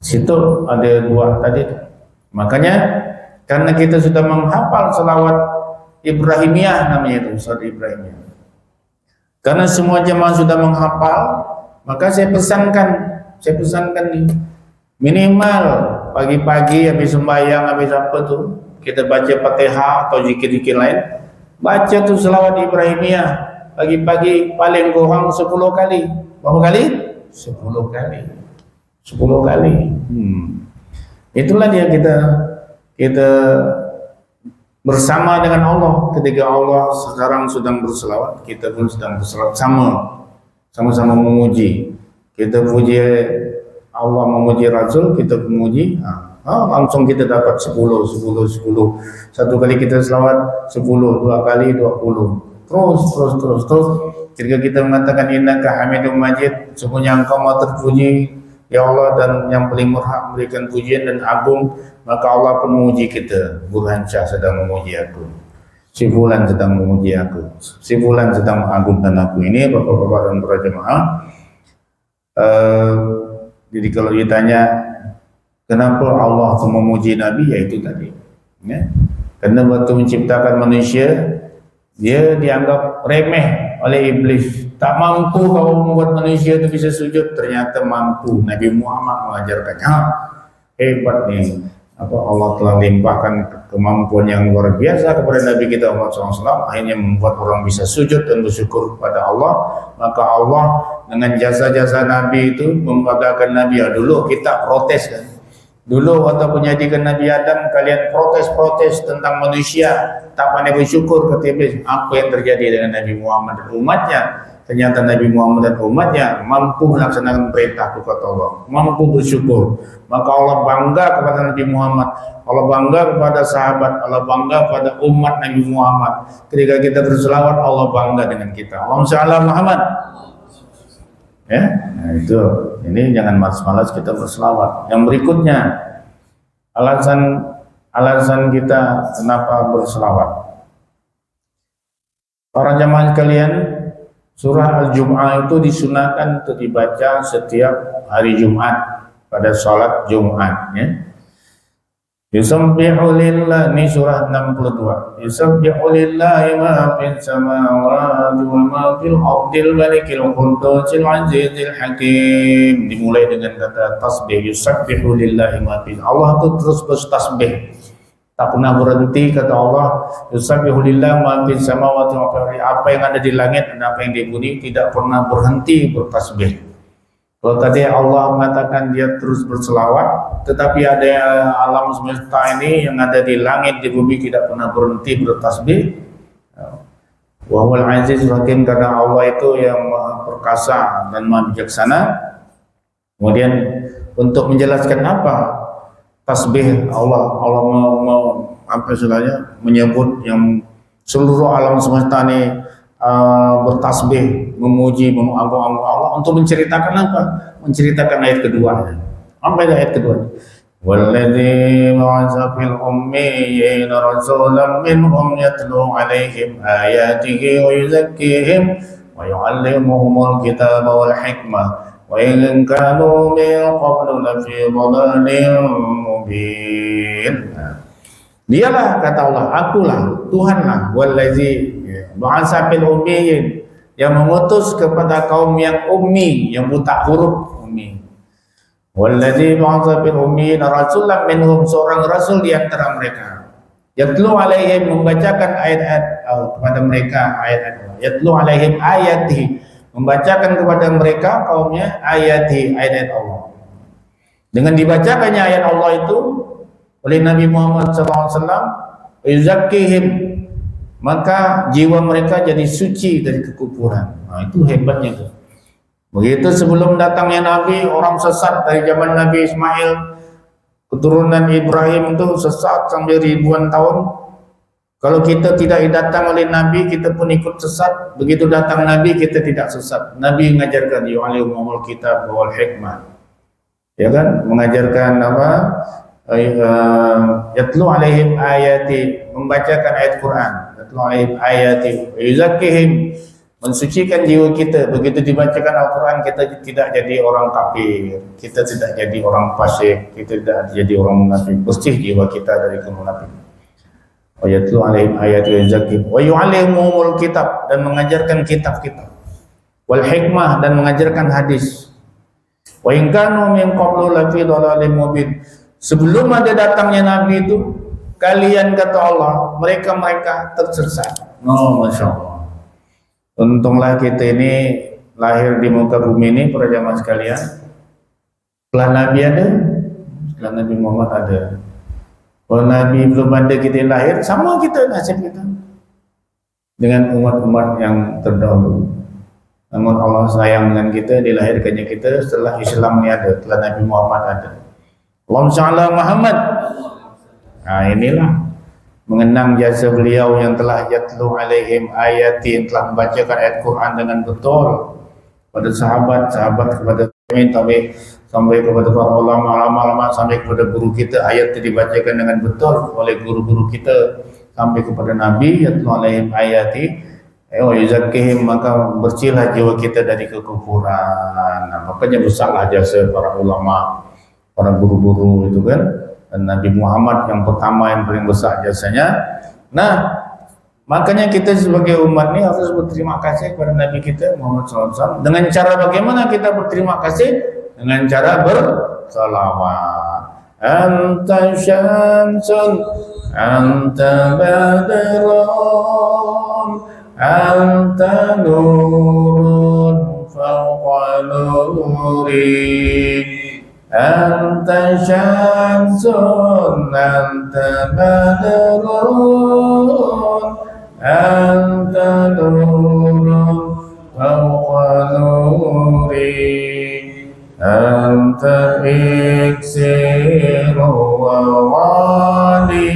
Situ ada dua tadi. Makanya karena kita sudah menghafal selawat Ibrahimiyah, namanya itu selawat Ibrahimiyah. Karena semua jemaah sudah menghafal, maka saya pesankan nih, minimal pagi-pagi habis sembahyang, habis apa tuh, kita baca Fatihah atau zikir-zikir lain, baca tuh selawat Ibrahimiyah pagi-pagi paling kurang 10 kali. Berapa kali? 10 kali. 10 kali. Itulah dia kita bersama dengan Allah. Ketika Allah sekarang sedang berselawat, kita pun sedang berselawat, sama-sama memuji. Kita puji Allah, memuji Rasul, kita memuji, langsung kita dapat 10. Satu kali kita selawat 10, 2 kali 20. Terus. Ketika kita mengatakan innaka Hamidum Majid, sesungguhnya Engkau Maha terpuji ya Allah dan yang paling berhak memberikan pujian dan agung, maka Allah pun memuji kita. Burhan Syah sedang memuji aku, si Fulan sedang memuji aku, si Fulan sedang mengagungkan aku. Ini bapak-bapak dan para jemaah. Jadi kalau ditanya kenapa Allah memuji Nabi, yaitu tadi, ya. Karena waktu menciptakan manusia, dia dianggap remeh oleh iblis. Tak mampu kau membuat manusia itu bisa sujud, ternyata mampu. Nabi Muhammad mengajarkannya. Hebat nih, Allah telah limpahkan kemampuan yang luar biasa kepada Nabi kita Muhammad SAW, akhirnya membuat orang bisa sujud dan bersyukur kepada Allah. Maka Allah dengan jasa-jasa Nabi itu membanggakan Nabi. Dulu kita protes kan, dulu waktu menjadikan Nabi Adam, kalian protes tentang manusia, tak pandai bersyukur, kata iblis. Apa yang terjadi dengan Nabi Muhammad dan umatnya? Ternyata Nabi Muhammad dan umatnya mampu melaksanakan perintahku, kata Allah, mampu bersyukur. Maka Allah bangga kepada Nabi Muhammad, Allah bangga kepada sahabat, Allah bangga kepada umat Nabi Muhammad. Ketika kita berselawat, Allah bangga dengan kita. Allahumma shalli ala Muhammad. Ya, nah itu. Ini jangan malas-malas kita berselawat. Yang berikutnya, alasan kita kenapa berselawat. Para jamaah sekalian, surah Al-Jum'ah itu disunahkan untuk dibaca setiap hari Jumat pada sholat Jumat, ya. Yusabbihu lillah, ini surah 62. Yusabbihu lillahi ma fis samawati wa ma fil ardil malikil qudusil azizil hakim. Dimulai dengan kata tasbih. Yusabbihu lillahi ma fis, Allah itu terus bertasbih, tak pernah berhenti, kata Allah. Yusabbihu lillahi ma fis samawati wa fil ardil, apa yang ada di langit dan apa yang di bumi tidak pernah berhenti bertasbih. Kalau tadi Allah mengatakan dia terus berselawat, tetapi ada alam semesta ini yang ada di langit, di bumi tidak pernah berhenti bertasbih. Wa huwal azizul hakim, karena Allah itu yang maha perkasa dan maha bijaksana. Kemudian untuk menjelaskan apa tasbih, Allah apa istilahnya, menyebut yang seluruh alam semesta ini bertasbih, memuji, mengagung-agung Allah, untuk menceritakan apa? Menceritakan ayat kedua. Apa itu ayat kedua? Walladzi ba'atsa fil ummiyyin rasulan minhum yatlu 'alaihim ayatihi wa yuzakkihim wa yu'allimuhumul kitaba wal hikmah wa in kanu min qablu lafi dhalalin mubin. Dialah, kata Allah, akulah, Tuhanlah, walladzi ba'atsa fil ummiyyin, yang mengutus kepada kaum yang ummi, yang buta huruf, ummi. Walladzi ba'atsa fil ummiyyin rasulan minhum, seorang rasul di antara mereka. Yatlu alaihim, membacakan ayat-ayat kepada mereka, ayat-ayat. Yatlu alaihim ayatihi, membacakan kepada mereka kaumnya ayatihi, ayat-ayat Allah. Dengan dibacakannya ayat Allah itu oleh Nabi Muhammad SAW, yuzakkihim, maka jiwa mereka jadi suci dari kekufuran. Nah, itu hebatnya tuh. Begitu sebelum datangnya Nabi, orang sesat dari zaman Nabi Ismail, keturunan Ibrahim itu sesat sampai ribuan tahun. Kalau kita tidak datang oleh Nabi, kita pun ikut sesat. Begitu datang Nabi, kita tidak sesat. Nabi mengajarkan yu'allimul kitab wal hikmah, ya kan, mengajarkan apa? Yatlu alaihim ayati, membacakan ayat Quran. Yatlu alaihim ayati yuzakkihim, mensucikan jiwa kita. Begitu dibacakan Al-Quran, kita tidak jadi orang kafir, kita tidak jadi orang fasik, kita tidak jadi orang munafik. Bersih jiwa kita dari kemunafikan. Wa yatlu alaihim ayati wa yuzakkihim wa yu'allimuhumul kitab, dan mengajarkan kitab-kitab, wal hikmah, dan mengajarkan hadis. Wa in kanu min qablu lafi dhalalin mubin, sebelum ada datangnya Nabi itu, kalian kata Allah, mereka tersesat. Oh, Masya Allah. Untunglah kita ini lahir di muka bumi ini, para jamaah sekalian. Setelah Nabi ada, setelah Nabi Muhammad ada. Kalau Nabi belum ada, kita lahir, sama kita nasib kita dengan umat-umat yang terdahulu. Namun Allah sayang dengan kita, dilahirkannya kita setelah Islam ini ada, setelah Nabi Muhammad ada. Allahumma shalli ala Muhammad. Nah, inilah mengenang jasa beliau yang telah yatlu alaihim ayati, yang telah membacakan ayat Quran dengan betul pada sahabat-sahabat, kepada tabi'in, sampai kepada para ulama, sampai kepada guru kita. Ayat itu dibacakan dengan betul oleh guru-guru kita sampai kepada Nabi, yatlu alaihim ayati wa yuzakkihim, maka bersihlah jiwa kita dari kekufuran. Nah, makanya besarlah jasa para ulama, para guru-guru itu kan. Dan Nabi Muhammad yang pertama, yang paling besar jasanya. Nah, makanya kita sebagai umat ini harus berterima kasih kepada Nabi kita Muhammad SAW. Dengan cara bagaimana kita berterima kasih? Dengan cara bersalawat. Anta syamsun, anta badrun, anta nurun fawqa nuri. Anta syamsun, anta badrun, anta nurun fawqa nuri, anta iksiru wa wali,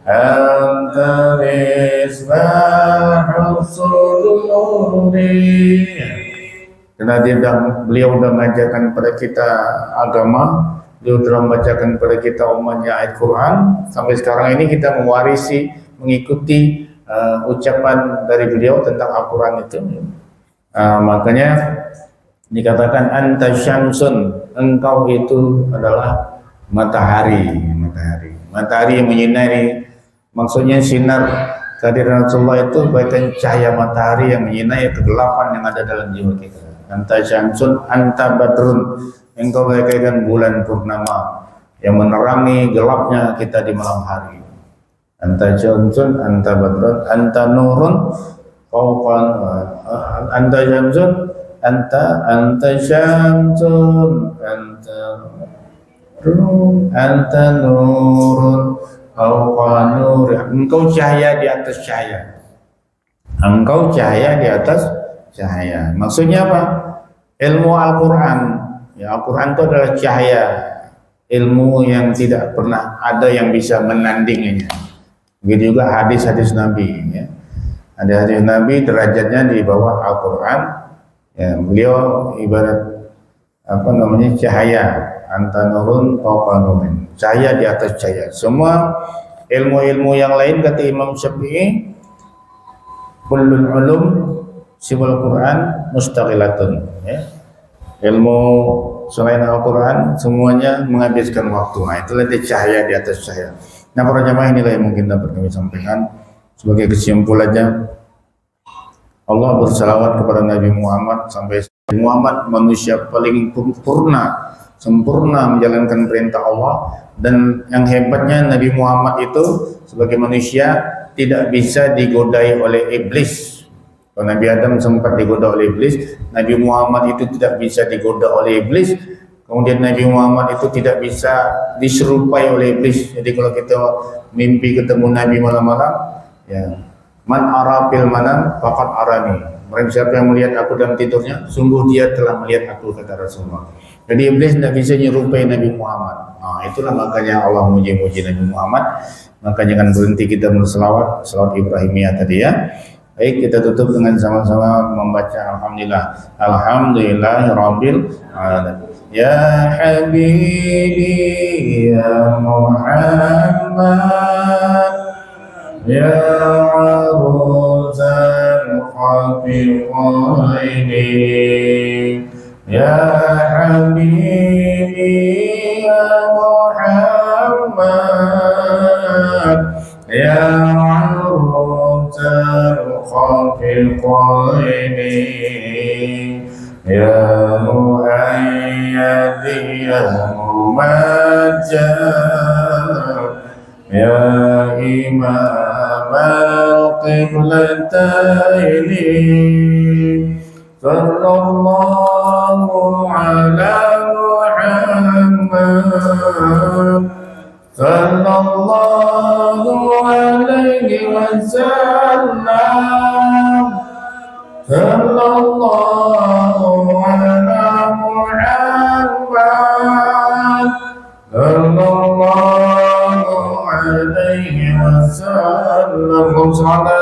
anta misbahu suduri. Karena beliau sudah mengajarkan kepada kita agama, beliau telah membacakan kepada kita umatnya ayat Quran. Sampai sekarang ini kita mewarisi, mengikuti ucapan dari beliau tentang Al-Quran itu. Makanya dikatakan anta syamsun, engkau itu adalah matahari yang menyinari. Maksudnya sinar kehadiran Rasulullah itu bagaikan cahaya matahari yang menyinari kegelapan yang ada dalam jiwa kita. Anta syamsun, anta badrun, engkau bagaikan bulan purnama yang menerangi gelapnya kita di malam hari. Anta syamsun, anta badrun, anta nurun fawqan, anta syamsun, anta syamsun, anta nurun fawqa nuri. Engkau cahaya di atas cahaya. Engkau cahaya di atas cahaya. Maksudnya apa? Ilmu Al-Quran. Ya, Al-Quran itu adalah cahaya. Ilmu yang tidak pernah ada yang bisa menandinginya. Begitu juga hadis-hadis Nabi. Ya. Hadis-hadis Nabi derajatnya di bawah Al-Quran. Ya, beliau ibarat cahaya. Anta nurun fawqa nurin. Cahaya di atas cahaya. Semua ilmu-ilmu yang lain, kata Imam Syafi'i, kullul ulum siwal Quran mustaqilatun. Ya. Ilmu selain Al-Quran semuanya menghabiskan waktu. Nah, itulah dia cahaya di atas cahaya. Nah, para jamaah, inilah yang mungkin dapat kami sampaikan sebagai kesimpulannya. Allah bersalawat kepada Nabi Muhammad sampai Muhammad manusia paling sempurna menjalankan perintah Allah. Dan yang hebatnya, Nabi Muhammad itu sebagai manusia tidak bisa digodai oleh iblis. Kalau Nabi Adam sempat digoda oleh iblis, Nabi Muhammad itu tidak bisa digoda oleh iblis. Kemudian Nabi Muhammad itu tidak bisa diserupai oleh iblis. Jadi kalau kita mimpi ketemu Nabi malam-malam, ya, man arafil manam faqad arani. Barang siapa yang melihat aku dalam tidurnya, sungguh dia telah melihat aku, kata Rasulullah. Jadi iblis tidak bisa menyerupai Nabi Muhammad. Nah, itulah makanya Allah muji-muji Nabi Muhammad. Maka jangan berhenti kita berselawat, selawat Ibrahimiyah tadi ya. Baik, kita tutup dengan sama-sama membaca Alhamdulillah. Alhamdulillahirabbil alamin. Ya Habibi ya Muhammad ya Rasul القائلين يا حبيبي يا محمد يا عروس الخافقين يا مؤيد يا ممجد يا إمام القبلتين صلى الله على محمد صلى الله عليه وسلم صلى الله على محمد صلى الله عليه وسلم.